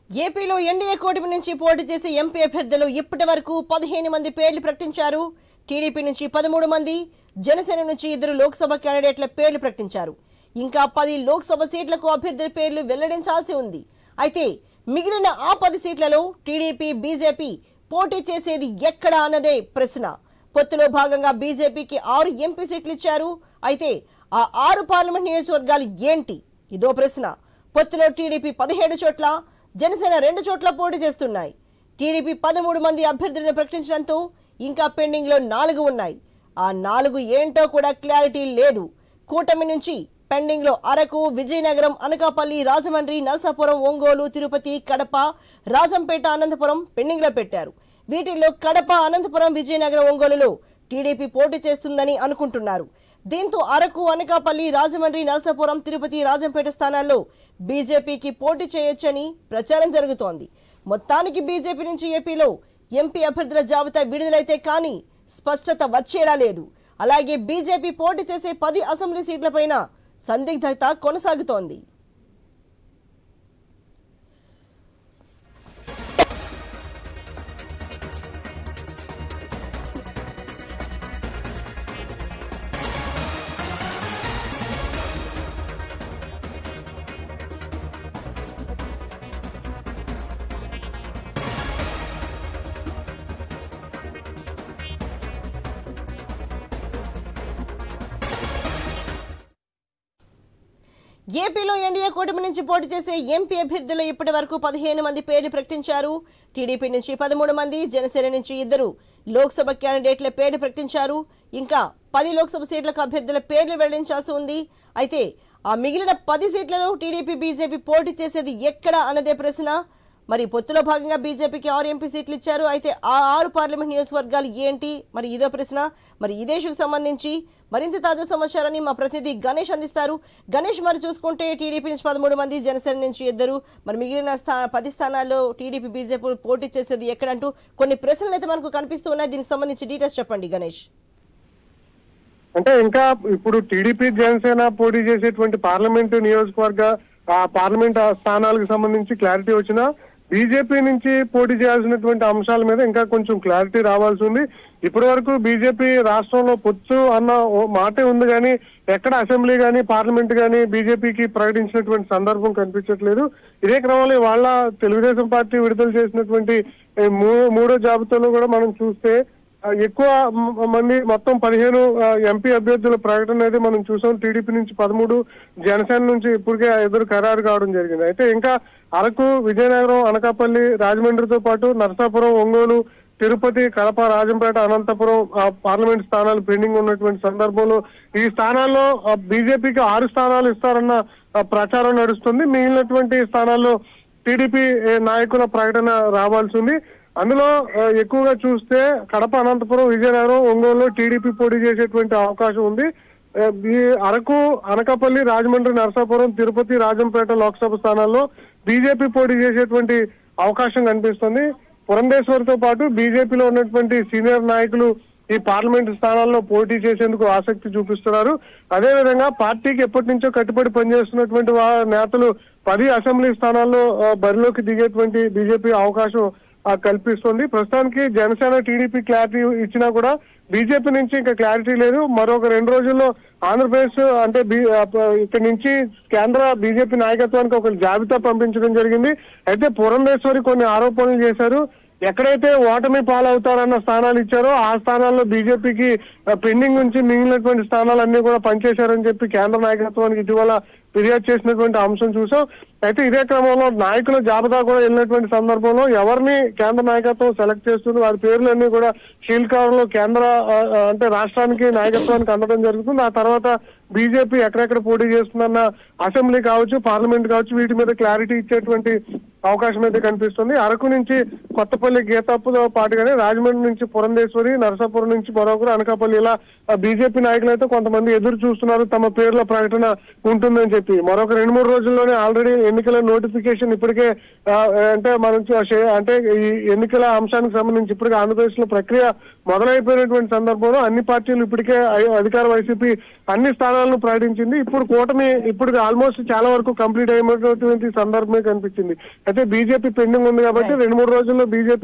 ఏపీలో ఎన్డీఏ కూటమి నుంచి పోటీ చేసే ఎంపీ అభ్యర్థులు ఇప్పటి వరకు 15 మంది పేర్లు ప్రకటించారు. టీడీపీ నుంచి 13 మంది, జనసేన నుంచి 2 లోక్సభ క్యాండిడేట్ల పేర్లు ప్రకటించారు. ఇంకా 10 లోక్సభ సీట్లకు అభ్యర్థుల పేర్లు వెల్లడించాల్సి ఉంది. అయితే మిగిలిన ఆ 10 సీట్లలో టీడీపీ, బీజేపీ పోటీ చేసేది ఎక్కడ అన్నదే ప్రశ్న. పొత్తులో భాగంగా బీజేపీకి 6 ఎంపీ సీట్లు ఇచ్చారు. అయితే ఆ 6 పార్లమెంట్ నియోజకవర్గాలు ఏంటి? ఇదో ప్రశ్న. పొత్తులో టీడీపీ 17 చోట్ల, జనసేన 2 చోట్ల పోటీ చేస్తున్నాయి. టీడీపీ 13 మంది అభ్యర్థులను ప్రకటించడంతో ఇంకా పెండింగ్ లో 4 ఉన్నాయి. ఆ 4 ఏంటో కూడా క్లారిటీ లేదు. కూటమి నుంచి పెండింగ్ లో అరకు, విజయనగరం, అనకాపల్లి, రాజమండ్రి, నరసాపురం, ఒంగోలు, తిరుపతి, కడప, రాజంపేట, అనంతపురం పెండింగ్ లో పెట్టారు. వీటిల్లో కడప, అనంతపురం, విజయనగరం, ఒంగోలులో టీడీపీ పోటీ చేస్తుందని అనుకుంటున్నారు. దీంతో అరకు, అనకాపల్లి, రాజమండ్రి, నరసాపురం, తిరుపతి, రాజంపేట స్థానాల్లో బీజేపీకి పోటీ చేయొచ్చని ప్రచారం జరుగుతోంది. మొత్తానికి బీజేపీ నుంచి ఏపీలో ఎంపీ అభ్యర్థుల జాబితా విడుదలైతే కానీ స్పష్టత వచ్చేలా లేదు. అలాగే బీజేపీ పోటీ చేసే 10 అసెంబ్లీ సీట్లపైన సందిగ్ధత కొనసాగుతోంది. ఏపీలో ఎన్డీఏ కూటమి నుంచి పోటీ చేసే ఎంపీ అభ్యర్థులు ఇప్పటి వరకు 15 మంది పేర్లు ప్రకటించారు. టీడీపీ నుంచి 13 మంది, జనసేన నుంచి 2 లోక్సభ క్యాండిడేట్ల పేర్లు ప్రకటించారు. ఇంకా 10 లోక్సభ సీట్లకు అభ్యర్థుల పేర్లు వెల్లడించాల్సి ఉంది. అయితే ఆ మిగిలిన 10 సీట్లలో టీడీపీ, బీజేపీ పోటీ చేసేది ఎక్కడ అన్నదే ప్రశ్న. మరి పొత్తులో భాగంగా బీజేపీకి 6 ఎంపీ సీట్లు ఇచ్చారు. అయితే ఆ 6 పార్లమెంట్ నియోజకవర్గాలు ఏంటి? మరి ఇదో ప్రశ్న. మరి ఈ దేశకు సంబంధించి మరింత తాజా సమాచారాన్ని మా ప్రతినిధి గణేష్ అందిస్తారు. గణేష్, మరి చూసుకుంటే టీడీపీ నుంచి 13 మంది, జనసేన నుంచి 2, మరి మిగిలిన 10 స్థానాల్లో టీడీపీ, బీజేపీ పోటీ చేసేది ఎక్కడంటూ కొన్ని ప్రశ్నలు అయితే మనకు కనిపిస్తూ ఉన్నాయి. దీనికి సంబంధించి డీటెయిల్స్ చెప్పండి గణేష్. అంటే ఇంకా ఇప్పుడు టీడీపీ, జనసేన పోటీ చేసేటువంటి పార్లమెంటు నియోజకవర్గ పార్లమెంట్ స్థానాలకు సంబంధించి క్లారిటీ వచ్చినా బీజేపీ నుంచి పోటీ చేయాల్సినటువంటి అంశాల మీద ఇంకా కొంచెం క్లారిటీ రావాల్సి ఉంది. ఇప్పటి వరకు బీజేపీ రాష్ట్రంలో పొత్తు అన్న మాటే ఉంది కానీ ఎక్కడ అసెంబ్లీ కానీ పార్లమెంట్ కానీ బీజేపీకి ప్రకటించినటువంటి సందర్భం కనిపించట్లేదు. ఇదే క్రమంలో వాళ్ళ తెలుగుదేశం పార్టీ విడుదల చేసినటువంటి మూడో జాబితాలో కూడా మనం చూస్తే ఎక్కువ మంది, మొత్తం 15 ఎంపీ అభ్యర్థుల ప్రకటన అయితే మనం చూసాం. టీడీపీ నుంచి 13, జనసేన నుంచి ఇప్పటికే 2 ఖరారు కావడం జరిగింది. అయితే ఇంకా అరకు, విజయనగరం, అనకాపల్లి, రాజమండ్రితో పాటు నరసాపురం, ఒంగోలు, తిరుపతి, కడప, రాజంపేట, అనంతపురం పార్లమెంట్ స్థానాలు పెండింగ్ ఉన్నటువంటి సందర్భంలో ఈ స్థానాల్లో బీజేపీకి 6 స్థానాలు ఇస్తారన్న ప్రచారం నడుస్తుంది. మిగిలినటువంటి స్థానాల్లో టీడీపీ నాయకుల ప్రకటన రావాల్సి ఉంది. అందులో ఎక్కువగా చూస్తే కడప, అనంతపురం, విజయనగరం, ఒంగోలులో టీడీపీ పోటీ చేసేటువంటి అవకాశం ఉంది. ఈ అరకు, అనకాపల్లి, రాజమండ్రి, నరసాపురం, తిరుపతి, రాజంపేట లోక్సభ స్థానాల్లో బీజేపీ పోటీ చేసేటువంటి అవకాశం కనిపిస్తుంది. పురంధేశ్వరితో పాటు బీజేపీలో ఉన్నటువంటి సీనియర్ నాయకులు ఈ పార్లమెంటు స్థానాల్లో పోటీ చేసేందుకు ఆసక్తి చూపిస్తున్నారు. అదేవిధంగా పార్టీకి ఎప్పటి నుంచో కట్టుబడి పనిచేస్తున్నటువంటి నేతలు 10 అసెంబ్లీ స్థానాల్లో బరిలోకి దిగేటువంటి బీజేపీ అవకాశం కల్పిస్తుంది. ప్రస్తుతానికి జనసేన, టీడీపీ క్లారిటీ ఇచ్చినా కూడా బీజేపీ నుంచి ఇంకా క్లారిటీ లేదు. మరొక 2 రోజుల్లో ఆంధ్రప్రదేశ్ అంటే ఇక్కడ నుంచి కేంద్ర బీజేపీ నాయకత్వానికి ఒక జాబితా పంపించడం జరిగింది. అయితే పురంధేశ్వరి కొన్ని ఆరోపణలు చేశారు. ఎక్కడైతే ఓటమి పాలవుతారన్న స్థానాలు ఇచ్చారో ఆ స్థానాల్లో బీజేపీకి పెండింగ్ నుంచి మిగిలినటువంటి స్థానాలన్నీ కూడా పనిచేశారని చెప్పి కేంద్ర నాయకత్వానికి ఇటీవల ఫిర్యాదు చేసినటువంటి అంశం చూసాం. అయితే ఇదే క్రమంలో నాయకుల జాబితా కూడా వెళ్ళినటువంటి సందర్భంలో ఎవరిని కేంద్ర నాయకత్వం సెలెక్ట్ చేస్తుంది, వారి పేర్లన్నీ కూడా షీల్డ్ కవర్ లో కేంద్ర అంటే రాష్ట్రానికి నాయకత్వానికి అందడం జరుగుతుంది. ఆ తర్వాత బీజేపీ ఎక్కడెక్కడ పోటీ చేస్తుందన్న అసెంబ్లీ కావచ్చు, పార్లమెంట్ కావచ్చు, వీటి మీద క్లారిటీ ఇచ్చేటువంటి అవకాశం అయితే కనిపిస్తుంది. అరకు నుంచి కొత్తపల్లి గీతాపుతో పాటుగానే రాజమండ్రి నుంచి పురంధేశ్వరి, నరసాపురం నుంచి మరొకరు, అనకాపల్లి ఇలా బీజేపీ నాయకులు అయితే కొంతమంది ఎదురు చూస్తున్నారు తమ పేర్ల ప్రకటన ఉంటుందని చెప్పి. మరొక 2-3 రోజుల్లోనే ఆల్రెడీ ఎన్నికల నోటిఫికేషన్ ఇప్పటికే అంటే మనం అంటే ఈ ఎన్నికల అంశానికి సంబంధించి ఇప్పటికే ఆంధ్రప్రదేశ్ లో ప్రక్రియ మొదలైపోయినటువంటి సందర్భంలో అన్ని పార్టీలు ఇప్పటికే అధికార వైసీపీ అన్ని స్థానాలను ప్రకటించింది. ఇప్పుడు కూటమి ఇప్పుడు ఆల్మోస్ట్ చాలా వరకు కంప్లీట్ అయినటువంటి సందర్భమే కనిపించింది. అయితే బీజేపీ పెండింగ్ ఉంది కాబట్టి 2-3 రోజుల్లో బీజేపీ